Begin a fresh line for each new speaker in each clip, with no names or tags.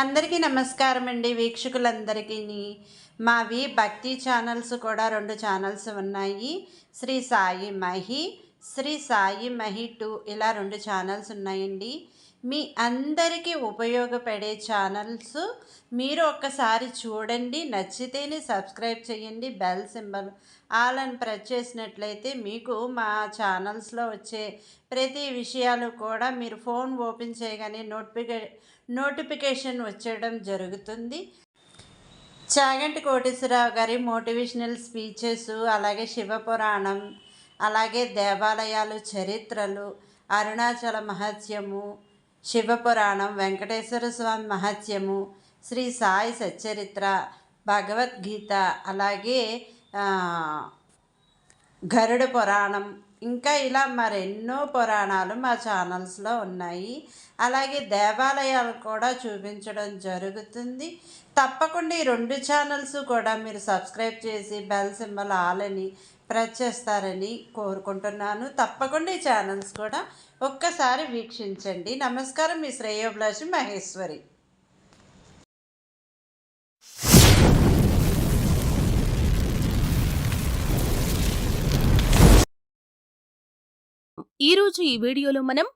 అందరికీ నమస్కారం అండి. వీక్షకులందరికీ మావి భక్తి ఛానల్స్ కూడా 2 ఛానల్స్ ఉన్నాయి. శ్రీ సాయి మహి, శ్రీ సాయి మహి 2 ఇలా 2 ఛానల్స్ ఉన్నాయండి. మీ అందరికీ ఉపయోగపడే ఛానల్స్. మీరు ఒక్కసారి చూడండి, నచ్చితేనే సబ్స్క్రైబ్ చేయండి. బెల్ సింబల్ ఆల్ అని ప్రెస్ చేసినట్లయితే మీకు మా ఛానల్స్లో వచ్చే ప్రతి విషయాలు కూడా మీరు ఫోన్ ఓపెన్ చేయగానే నోటిఫికేషన్ వచ్చేయడం జరుగుతుంది. చాగంటి కోటేశ్వరరావు గారి మోటివేషనల్ స్పీచెస్, అలాగే శివపురాణం, అలాగే దేవాలయాలు చరిత్రలు, అరుణాచల మహత్యము, శివపురాణం, వెంకటేశ్వర స్వామి మహత్యము, శ్రీ సాయి సచ్చరిత్ర, భగవద్గీత, అలాగే గరుడ పురాణం, ఇంకా ఇలా మరెన్నో పురాణాలు మా ఛానల్స్లో ఉన్నాయి. అలాగే దేవాలయాలు కూడా చూపించడం జరుగుతుంది. తప్పకుండా ఈ 2 ఛానల్స్ కూడా మీరు సబ్స్క్రైబ్ చేసి బెల్ సింబల్ ఆల్ అని ప్రెస్ చేస్తారని కోరుకుంటున్నాను. తప్పకుండా ఈ ఛానల్స్ కూడా ఒక్కసారి వీక్షించండి. నమస్కారం, మీ శ్రేయోభిలాషి మహేశ్వరి.
ఈరోజు ఈ వీడియోలో మనం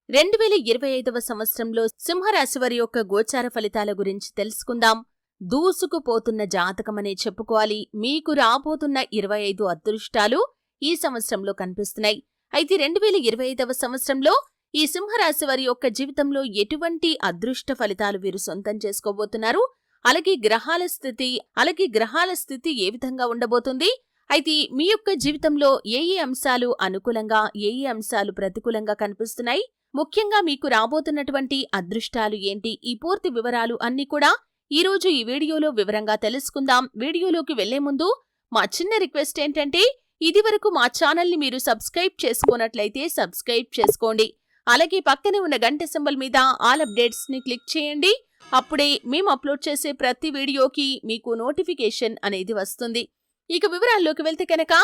2025వ సంవత్సరంలో సింహరాశి వారి యొక్క గోచార ఫలితాల గురించి తెలుసుకుందాం. దూసుకుపోతున్న జాతకమనే చెప్పుకోవాలి. మీకు రాబోతున్న 25 అదృష్టాలు ఈ సంవత్సరంలో కనిపిస్తున్నాయి. అయితే 2025వ సంవత్సరంలో ఈ సింహరాశి వారి యొక్క జీవితంలో ఎటువంటి అదృష్ట ఫలితాలు వీరు సొంతం చేసుకోబోతున్నారు, అలాగే గ్రహాల స్థితి ఏ విధంగా ఉండబోతుంది, అయితే మీ యొక్క జీవితంలో ఏ అంశాలు అనుకూలంగా, ఏ అంశాలు ప్రతికూలంగా కనిపిస్తున్నాయి, ముఖ్యంగా మీకు రాబోతున్నటువంటి అదృష్టాలు ఏంటి, ఈ పూర్తి వివరాలు అన్నీ కూడా ఈరోజు ఈ వీడియోలో వివరంగా తెలుసుకుందాం. వీడియోలోకి వెళ్లే ముందు మా చిన్న రిక్వెస్ట్ ఏంటంటే, ఇదివరకు మా ఛానల్ని మీరు సబ్స్క్రైబ్ చేసుకోనట్లయితే సబ్స్క్రైబ్ చేసుకోండి. అలాగే పక్కనే ఉన్న గంట సింబల్ మీద ఆల్ అప్డేట్స్ని క్లిక్ చేయండి. అప్పుడే మేము అప్లోడ్ చేసే ప్రతి వీడియోకి మీకు నోటిఫికేషన్ అనేది వస్తుంది. ఇక వివరాల్లోకి వెళ్తే కనుక,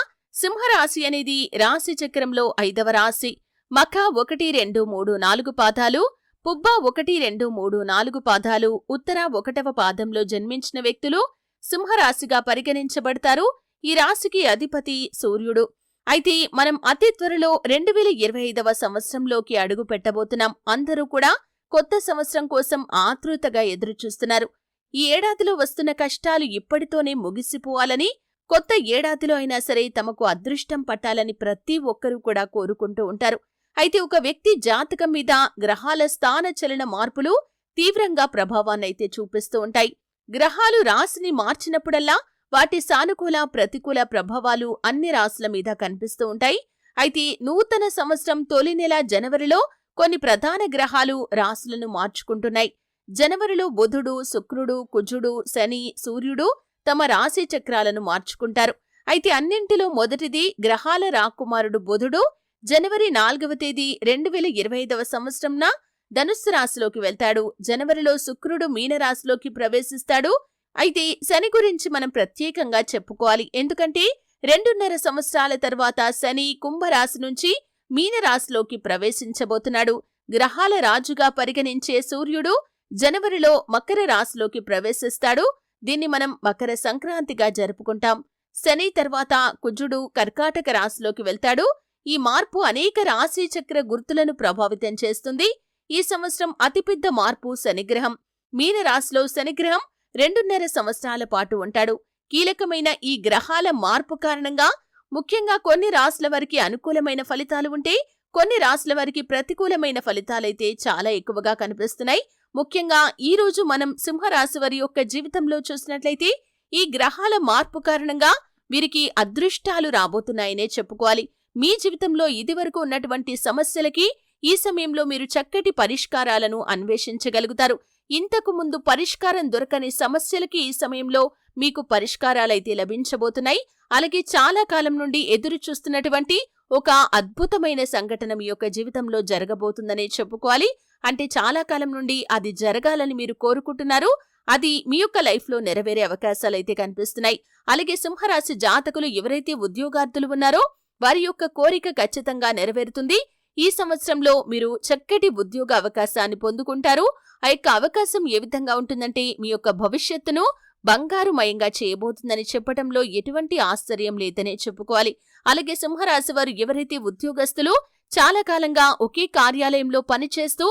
సింహరాశి అనేది రాశి చక్రంలో 5వ రాశి. మఖ 1, 2, 3, 4 పాదాలు, పుబ్బ 1, 2, 3, 4 పాదాలు, ఉత్తర 1వ పాదంలో జన్మించిన వ్యక్తులు సింహరాశిగా పరిగణించబడతారు. ఈ రాశికి అధిపతి సూర్యుడు. అయితే మనం అతి త్వరలో 2025వ సంవత్సరంలోకి అడుగు పెట్టబోతున్నాం. అందరూ కూడా కొత్త సంవత్సరం కోసం ఆతృతగా ఎదురుచూస్తున్నారు. ఈ ఏడాదిలో వస్తున్న కష్టాలు ఇప్పటితోనే ముగిసిపోవాలని, కొత్త ఏడాదిలో అయినా సరే తమకు అదృష్టం పట్టాలని ప్రతి ఒక్కరూ కూడా కోరుకుంటూ ఉంటారు. అయితే ఒక వ్యక్తి జాతకం మీద గ్రహాల స్థాన చలన మార్పులు తీవ్రంగా ప్రభావాన్నైతే చూపిస్తూ ఉంటాయి. గ్రహాలు రాశిని మార్చినప్పుడల్లా వాటి సానుకూల, ప్రతికూల ప్రభావాలు అన్ని రాశుల మీద కనిపిస్తూ ఉంటాయి. అయితే నూతన సంవత్సరం తొలి నెల జనవరిలో కొన్ని ప్రధాన గ్రహాలు రాశులను మార్చుకుంటున్నాయి. జనవరిలో బుధుడు, శుక్రుడు, కుజుడు, శని, సూర్యుడు తమ రాశి చక్రాలను మార్చుకుంటారు. అయితే అన్నింటిలో మొదటిది గ్రహాల రాకుమారుడు బుధుడు. జనవరి 4వ తేదీ 2025వ సంవత్సరంన ధనుస్సు రాశిలోకి వెళ్తాడు. జనవరిలో శుక్రుడు మీనరాశిలోకి ప్రవేశిస్తాడు. అయితే శని గురించి మనం ప్రత్యేకంగా చెప్పుకోవాలి. ఎందుకంటే 2.5 సంవత్సరాల తర్వాత శని కుంభరాశి నుంచి మీనరాశిలోకి ప్రవేశించబోతున్నాడు. గ్రహాల రాజుగా పరిగణించే సూర్యుడు జనవరిలో మకర రాశిలోకి ప్రవేశిస్తాడు. దీన్ని మనం మకర సంక్రాంతిగా జరుపుకుంటాం. శని తర్వాత కుజుడు కర్కాటక రాశిలోకి వెళ్తాడు. ఈ మార్పు అనేక రాశి చక్ర గుర్తులను ప్రభావితం చేస్తుంది. ఈ సంవత్సరం అతిపెద్ద మార్పు శనిగ్రహం. మీనరాశిలో శనిగ్రహం 2.5 సంవత్సరాల పాటు ఉంటాడు. కీలకమైన ఈ గ్రహాల మార్పు కారణంగా ముఖ్యంగా కొన్ని రాశుల వారికి అనుకూలమైన ఫలితాలు ఉంటే, కొన్ని రాశుల వారికి ప్రతికూలమైన ఫలితాలైతే చాలా ఎక్కువగా కనిపిస్తున్నాయి. ముఖ్యంగా ఈ రోజు మనం సింహరాశి వారి యొక్క జీవితంలో చూసినట్లయితే, ఈ గ్రహాల మార్పు కారణంగా వీరికి అదృష్టాలు రాబోతున్నాయనే చెప్పుకోవాలి. మీ జీవితంలో ఇదివరకు ఉన్నటువంటి సమస్యలకి ఈ సమయంలో మీరు చక్కటి పరిష్కారాలను అన్వేషించగలుగుతారు. ఇంతకు ముందు పరిష్కారం దొరకని సమస్యలకి ఈ సమయంలో మీకు పరిష్కారాలైతే లభించబోతున్నాయి. అలాగే చాలా కాలం నుండి ఎదురు చూస్తున్నటువంటి ఒక అద్భుతమైన సంఘటన మీ యొక్క జీవితంలో జరగబోతుందనే చెప్పుకోవాలి. అంటే చాలా కాలం నుండి అది జరగాలని మీరు కోరుకుంటున్నారు. అది మీ యొక్క లైఫ్లో నెరవేరే అవకాశాలైతే కనిపిస్తున్నాయి. అలాగే సింహరాశి జాతకులు ఎవరైతే ఉద్యోగార్థులు ఉన్నారో వారి యొక్క కోరిక ఖచ్చితంగా నెరవేరుతుంది. ఈ సంవత్సరంలో మీరు చక్కటి ఉద్యోగ అవకాశాన్ని పొందుకుంటారు. ఆ యొక్క అవకాశం ఏ విధంగా ఉంటుందంటే మీ యొక్క భవిష్యత్తును బంగారుమయంగా చేయబోతుందని చెప్పటంలో ఎటువంటి ఆశ్చర్యం లేదనే చెప్పుకోవాలి. అలాగే సింహరాశి వారు ఎవరైతే ఉద్యోగస్తులు చాలా కాలంగా ఒకే కార్యాలయంలో పనిచేస్తూ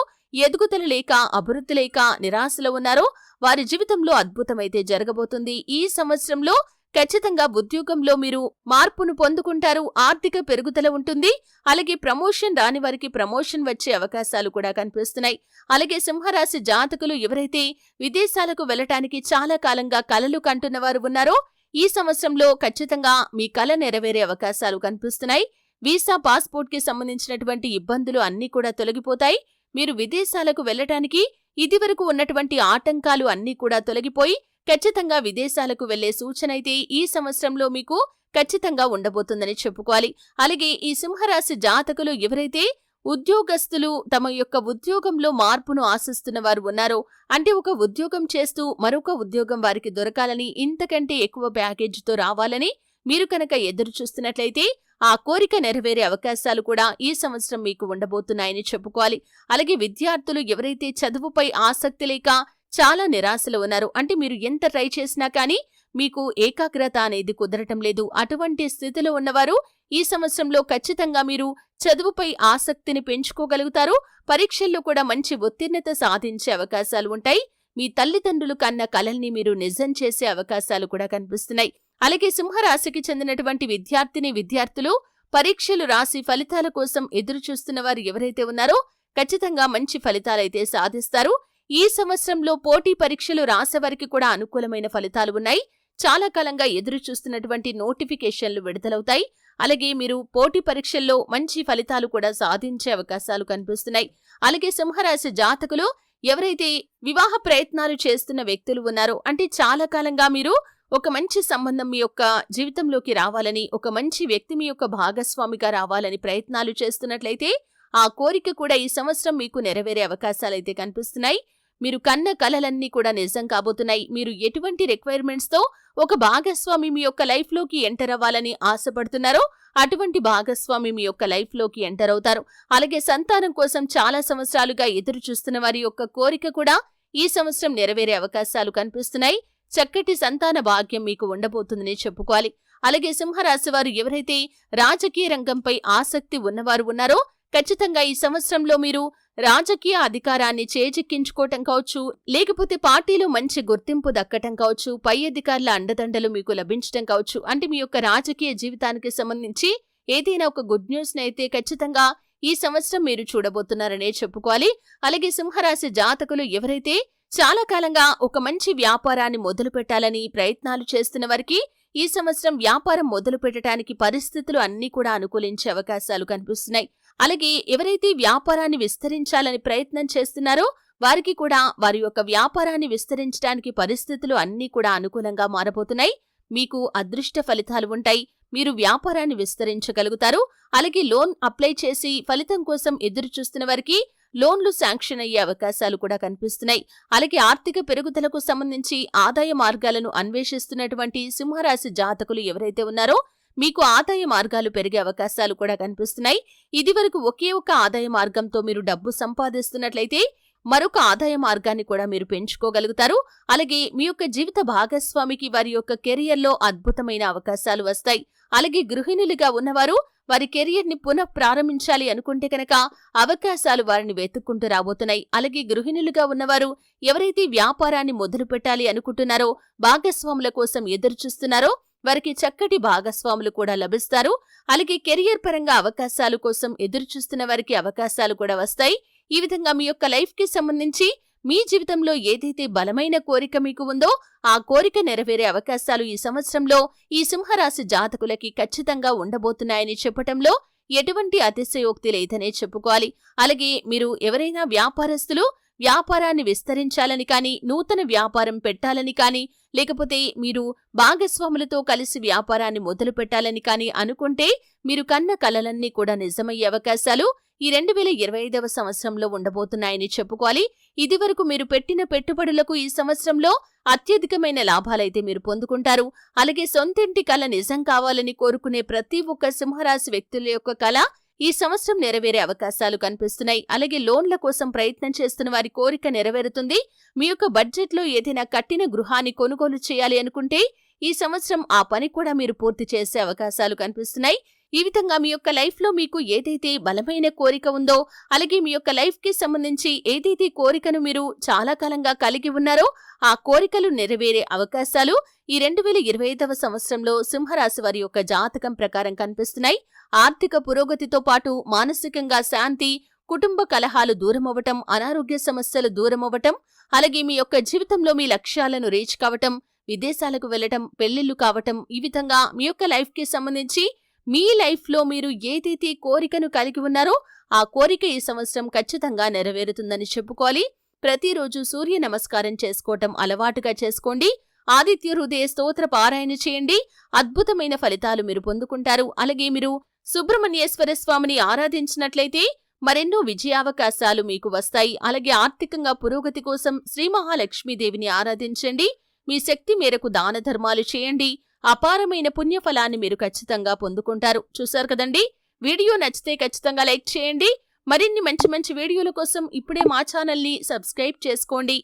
ఎదుగుదల లేక, అభివృద్ధి లేక నిరాశలో ఉన్నారో వారి జీవితంలో అద్భుతమైతే జరగబోతుంది. ఈ సంవత్సరంలో ఖచ్చితంగా ఉద్యోగంలో మీరు మార్పును పొందుకుంటారు. ఆర్థిక పెరుగుదల ఉంటుంది. అలాగే ప్రమోషన్ రాని వారికి ప్రమోషన్ వచ్చే అవకాశాలు కూడా కనిపిస్తున్నాయి. అలాగే సింహరాశి జాతకులు ఎవరైతే విదేశాలకు వెళ్లటానికి చాలా కాలంగా కలలు కంటున్న వారు ఉన్నారో ఈ సంవత్సరంలో ఖచ్చితంగా మీ కల నెరవేరే అవకాశాలు కనిపిస్తున్నాయి. వీసా, పాస్పోర్ట్ కి సంబంధించినటువంటి ఇబ్బందులు అన్నీ కూడా తొలగిపోతాయి. మీరు విదేశాలకు వెళ్లటానికి ఇదివరకు ఉన్నటువంటి ఆటంకాలు అన్నీ కూడా తొలగిపోయి ఖచ్చితంగా విదేశాలకు వెళ్లే సూచన అయితే ఈ సంవత్సరంలో మీకు ఖచ్చితంగా ఉండబోతుందని చెప్పుకోవాలి. అలాగే ఈ సింహరాశి జాతకులు ఎవరైతే ఉద్యోగస్తులు తమ యొక్క ఉద్యోగంలో మార్పును ఆశిస్తున్న వారు ఉన్నారో, అంటే ఒక ఉద్యోగం చేస్తూ మరొక ఉద్యోగం వారికి దొరకాలని, ఇంతకంటే ఎక్కువ ప్యాకేజీతో రావాలని మీరు కనుక ఎదురు చూస్తున్నట్లయితే ఆ కోరిక నెరవేరే అవకాశాలు కూడా ఈ సంవత్సరం మీకు ఉండబోతున్నాయని చెప్పుకోవాలి. అలాగే విద్యార్థులు ఎవరైతే చదువుపై ఆసక్తి లేక చాలా నిరాశలో ఉన్నారు, అంటే మీరు ఎంత ట్రై చేసినా కానీ మీకు ఏకాగ్రత అనేది కుదరటం లేదు, అటువంటి స్థితిలో ఉన్నవారు ఈ సంవత్సరంలో ఖచ్చితంగా మీరు చదువుపై ఆసక్తిని పెంచుకోగలుగుతారు. పరీక్షల్లో కూడా మంచి ఉత్తీర్ణత సాధించే అవకాశాలు ఉంటాయి. మీ తల్లిదండ్రులు కన్న కలల్ని మీరు నిజం చేసే అవకాశాలు కూడా కనిపిస్తున్నాయి. అలాగే సింహరాశికి చెందినటువంటి విద్యార్థులు పరీక్షలు రాసి ఫలితాల కోసం ఎదురు చూస్తున్న వారు ఎవరైతే ఉన్నారో ఖచ్చితంగా మంచి ఫలితాలైతే సాధిస్తారు. ఈ సంవత్సరంలో పోటీ పరీక్షలు రాసేవారికి కూడా అనుకూలమైన ఫలితాలు ఉన్నాయి. చాలా కాలంగా ఎదురు చూస్తున్నటువంటి నోటిఫికేషన్లు విడుదలవుతాయి. అలాగే మీరు పోటీ పరీక్షల్లో మంచి ఫలితాలు కూడా సాధించే అవకాశాలు కనిపిస్తున్నాయి. అలాగే సింహరాశి జాతకులు ఎవరైతే వివాహ ప్రయత్నాలు చేస్తున్న వ్యక్తులు ఉన్నారో, అంటే చాలా కాలంగా మీరు ఒక మంచి సంబంధం మీ యొక్క జీవితంలోకి రావాలని, ఒక మంచి వ్యక్తి మీ యొక్క భాగస్వామిగా రావాలని ప్రయత్నాలు చేస్తున్నట్లయితే ఆ కోరిక కూడా ఈ సంవత్సరం మీకు నెరవేరే అవకాశాలైతే కనిపిస్తున్నాయి. మీరు కన్న కలలన్నీ కూడా నిజం కాబోతున్నాయి. మీరు ఎటువంటి రిక్వైర్మెంట్స్తో ఒక భాగస్వామి మీ యొక్క లైఫ్లోకి ఎంటర్ అవ్వాలని ఆశపడుతున్నారో అటువంటి భాగస్వామి మీ యొక్క లైఫ్లోకి ఎంటర్ అవుతారు. అలాగే సంతానం కోసం చాలా సంవత్సరాలుగా ఎదురు చూస్తున్న వారి యొక్క కోరిక కూడా ఈ సంవత్సరం నెరవేరే అవకాశాలు కనిపిస్తున్నాయి. చక్కటి సంతాన భాగ్యం మీకు ఉండబోతుందని చెప్పుకోవాలి. అలాగే సింహరాశి వారు ఎవరైతే రాజకీయ రంగంపై ఆసక్తి ఉన్నవారు ఉన్నారో ఖచ్చితంగా ఈ సంవత్సరంలో మీరు రాజకీయ అధికారాన్ని చేజిక్కించుకోవటం కావచ్చు, లేకపోతే పార్టీలో మంచి గుర్తింపు దక్కటం కావచ్చు, పై అధికారుల అండదండలు మీకు లభించటం కావచ్చు, అంటే మీ యొక్క రాజకీయ జీవితానికి సంబంధించి ఏదైనా ఒక గుడ్ న్యూస్ అయితే ఖచ్చితంగా ఈ సంవత్సరం మీరు చూడబోతున్నారనే చెప్పుకోవాలి. అలాగే సింహరాశి జాతకులు ఎవరైతే చాలా కాలంగా ఒక మంచి వ్యాపారాన్ని మొదలు పెట్టాలని ప్రయత్నాలు చేస్తున్న వారికి ఈ సంవత్సరం వ్యాపారం మొదలు పెట్టడానికి పరిస్థితులు అన్నీ కూడా అనుకూలించే అవకాశాలు కనిపిస్తున్నాయి. అలాగే ఎవరైతే వ్యాపారాన్ని విస్తరించాలని ప్రయత్నం చేస్తున్నారో వారికి కూడా వారి యొక్క వ్యాపారాన్ని విస్తరించడానికి పరిస్థితులు అన్నీ కూడా అనుకూలంగా మారబోతున్నాయి. మీకు అదృష్ట ఫలితాలు ఉంటాయి. మీరు వ్యాపారాన్ని విస్తరించగలుగుతారు. అలాగే లోన్ అప్లై చేసి ఫలితం కోసం ఎదురు చూస్తున్న వారికి లోన్లు శాంక్షన్ అయ్యే అవకాశాలు కూడా కనిపిస్తున్నాయి. అలాగే ఆర్థిక పెరుగుదలకు సంబంధించి ఆదాయ మార్గాలను అన్వేషిస్తున్నటువంటి సింహరాశి జాతకులు ఎవరైతే ఉన్నారో మీకు ఆదాయ మార్గాలు పెరిగే అవకాశాలు కూడా కనిపిస్తున్నాయి. ఇదివరకు ఒకే ఒక ఆదాయ మార్గంతో మీరు డబ్బు సంపాదిస్తున్నట్లయితే మరొక ఆదాయ మార్గాన్ని కూడా మీరు పెంచుకోగలుగుతారు. అలాగే మీ యొక్క జీవిత భాగస్వామికి వారి యొక్క కెరియర్లో అద్భుతమైన అవకాశాలు వస్తాయి. అలాగే గృహిణులుగా ఉన్నవారు వారి కెరియర్ ని పునః ప్రారంభించాలి అనుకుంటే కనుక అవకాశాలు వారిని వెతుక్కుంటూ రాబోతున్నాయి. అలాగే గృహిణులుగా ఉన్నవారు ఎవరైతే వ్యాపారాన్ని మొదలు పెట్టాలి అనుకుంటున్నారో, భాగస్వాముల కోసం ఎదురు చూస్తున్నారో వారికి చక్కటి భాగస్వాములు కూడా లభిస్తారు. అలాగే కెరియర్ పరంగా అవకాశాల కోసం ఎదురు చూస్తున్న వారికి అవకాశాలు కూడా వస్తాయి. ఈ విధంగా మీ యొక్క లైఫ్ కి సంబంధించి మీ జీవితంలో ఏదైతే బలమైన కోరిక మీకు ఉందో ఆ కోరిక నెరవేరే అవకాశాలు ఈ సంవత్సరంలో ఈ సింహరాశి జాతకులకి ఖచ్చితంగా ఉండబోతున్నాయని చెప్పటంలో ఎటువంటి అతిశయోక్తి లేదనే చెప్పుకోవాలి. అలాగే మీరు ఎవరైనా వ్యాపారస్తులు వ్యాపారాన్ని విస్తరించాలని కానీ, నూతన వ్యాపారం పెట్టాలని కానీ, లేకపోతే మీరు భాగస్వాములతో కలిసి వ్యాపారాన్ని మొదలు పెట్టాలని కానీ అనుకుంటే మీరు కన్న కలలన్నీ కూడా నిజమయ్యే అవకాశాలు ఈ 2025వ సంవత్సరంలో ఉండబోతున్నాయని చెప్పుకోవాలి. ఇదివరకు మీరు పెట్టిన పెట్టుబడులకు ఈ సంవత్సరంలో అత్యధికమైన లాభాలైతే మీరు పొందుకుంటారు. అలాగే సొంతింటి కల నిజం కావాలని కోరుకునే ప్రతి ఒక్క సింహరాశి వ్యక్తుల యొక్క కల ఈ సంవత్సరం నెరవేరే అవకాశాలు కనిపిస్తున్నాయి. అలాగే లోన్ల కోసం ప్రయత్నం చేస్తున్న వారి కోరిక నెరవేరుతుంది. మీ యొక్క బడ్జెట్లో ఏదైనా కట్టిన గృహాన్ని కొనుగోలు చేయాలి అనుకుంటే ఈ సంవత్సరం ఆ పని కూడా మీరు పూర్తి చేసే అవకాశాలు కనిపిస్తున్నాయి. ఈ విధంగా మీ యొక్క లైఫ్లో మీకు ఏదైతే బలమైన కోరిక ఉందో, అలాగే మీ యొక్క లైఫ్కి సంబంధించి ఏదైతే కోరికను మీరు చాలా కాలంగా కలిగి ఉన్నారో ఆ కోరికలు నెరవేరే అవకాశాలు ఈ 2025వ సంవత్సరంలో సింహరాశి వారి యొక్క జాతకం ప్రకారం కనిపిస్తున్నాయి. ఆర్థిక పురోగతితో పాటు మానసికంగా శాంతి, కుటుంబ కలహాలు దూరమవ్వటం, అనారోగ్య సమస్యలు దూరమవ్వటం, అలాగే మీ యొక్క జీవితంలో మీ లక్ష్యాలను రీచ్ కావటం, విదేశాలకు వెళ్లటం, పెళ్లిళ్లు కావటం, ఈ విధంగా మీ యొక్క లైఫ్కి సంబంధించి మీ లైఫ్లో మీరు ఏదైతే కోరికను కలిగి ఉన్నారో ఆ కోరిక ఈ సంవత్సరం ఖచ్చితంగా నెరవేరుతుందని చెప్పుకోవాలి. ప్రతిరోజు సూర్య నమస్కారం చేసుకోవటం అలవాటుగా చేసుకోండి. ఆదిత్య హృదయ స్తోత్ర పారాయణ చేయండి. అద్భుతమైన ఫలితాలు మీరు పొందుకుంటారు. అలాగే మీరు సుబ్రహ్మణ్యేశ్వర స్వామిని ఆరాధించినట్లయితే మరెన్నో విజయావకాశాలు మీకు వస్తాయి. అలాగే ఆర్థికంగా పురోగతి కోసం శ్రీ మహాలక్ష్మీదేవిని ఆరాధించండి. మీ శక్తి మేరకు దాన ధర్మాలు చేయండి. అపారమైన పుణ్యఫలాన్ని మీరు ఖచ్చితంగా పొందుకుంటారు. చూశారు కదండి. వీడియో నచ్చితే ఖచ్చితంగా లైక్ చేయండి. మరిన్ని మంచి మంచి వీడియోల కోసం ఇప్పుడే మా ఛానల్ని సబ్స్క్రైబ్ చేసుకోండి.